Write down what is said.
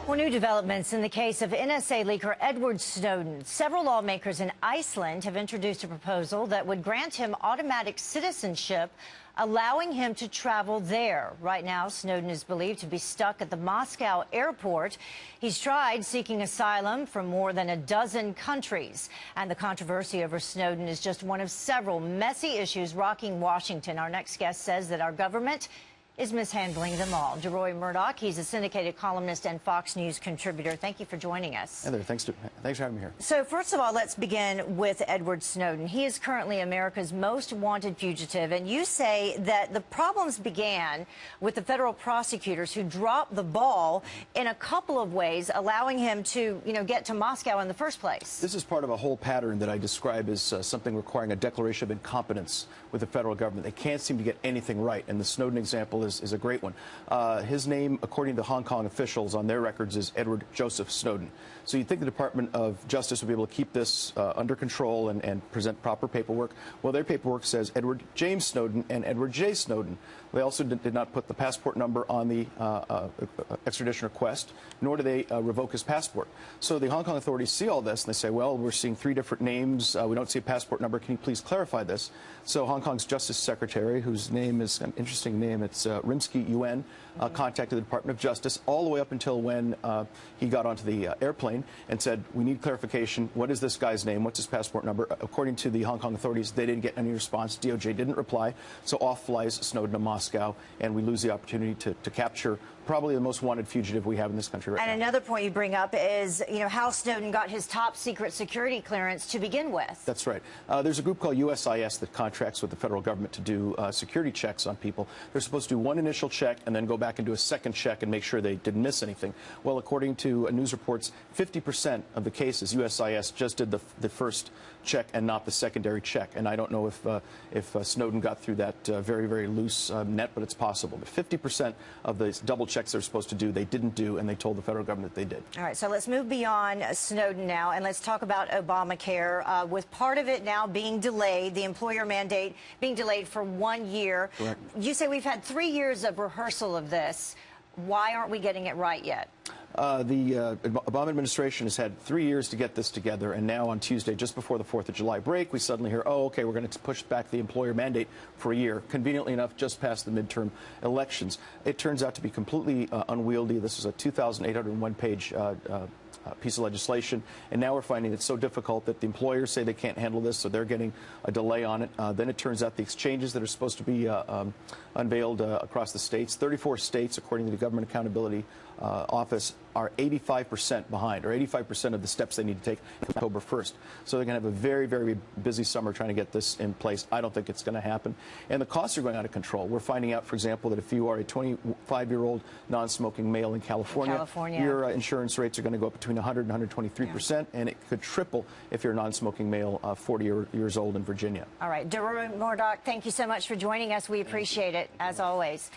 Well, new developments in the case of NSA leaker Edward Snowden. Several lawmakers in Iceland have introduced a proposal that would grant him automatic citizenship, allowing him to travel there. Right now, Snowden is believed to be stuck at the Moscow airport. He's tried seeking asylum from more than a dozen countries. And the controversy over Snowden is just one of several messy issues rocking Washington. Our next guest says that our government is mishandling them all. DeRoy Murdoch, he's a syndicated columnist and Fox News contributor. Thank you for joining us. Heather, thanks for having me here. So first of all, let's begin with Edward Snowden. He is currently America's most wanted fugitive, and you say that the problems began with the federal prosecutors who dropped the ball in a couple of ways, allowing him to, get to Moscow in the first place. This is part of a whole pattern that I describe as something requiring a declaration of incompetence with the federal government. They can't seem to get anything right, and the Snowden example is a great one. His name, according to Hong Kong officials on their records, is Edward Joseph Snowden. So you'd think the Department of Justice would be able to keep this under control and present proper paperwork. Well, their paperwork says Edward James Snowden and Edward J. Snowden. They also did not put the passport number on the extradition request, nor do they revoke his passport. So the Hong Kong authorities see all this, and they say, well, we're seeing three different names. We don't see a passport number. Can you please clarify this? So Hong Kong's Justice Secretary, whose name is an interesting name, it's Rimsky Yuan, contacted the Department of Justice all the way up until when he got onto the airplane and said, we need clarification. What is this guy's name? What's his passport number? According to the Hong Kong authorities, they didn't get any response. DOJ didn't reply. So off flies Snowden to Moscow, and we lose the opportunity to capture probably the most wanted fugitive we have in this country right now. And another point you bring up is, how Snowden got his top secret security clearance to begin with. That's right. There's a group called USIS that contracts with the federal government to do security checks on people. They're supposed to do one initial check and then go back and do a second check and make sure they didn't miss anything. Well, according to news reports, 50% of the cases, USIS just did the first check and not the secondary check. And I don't know if Snowden got through that very, very loose net, but it's possible. But 50% of the double checks they're supposed to do, they didn't do, and they told the federal government that they did. All right, so let's move beyond Snowden now, and let's talk about Obamacare, with part of it now being delayed, the employer mandate being delayed for 1 year. Correct. You say we've had 3 years of rehearsal of this. Why aren't we getting it right yet? The Obama administration has had 3 years to get this together, and now on Tuesday, just before the 4th of July break, we suddenly hear, oh, okay, we're going to push back the employer mandate for a year, conveniently enough, just past the midterm elections. It turns out to be completely unwieldy. This is a 2,801-page piece of legislation, and now we're finding it's so difficult that the employers say they can't handle this, so they're getting a delay on it. Then it turns out the exchanges that are supposed to be unveiled across the states, 34 states, according to the Government Accountability Office, are 85% behind, or 85% of the steps they need to take October 1st. So they're going to have a very, very busy summer trying to get this in place. I don't think it's going to happen. And the costs are going out of control. We're finding out, for example, that if you are a 25-year-old non-smoking male in California, your insurance rates are going to go up between 100 and 123%, and it could triple if you're a non-smoking male 40 years old in Virginia. All right. DeRoy Murdoch, thank you so much for joining us. We appreciate it, as always.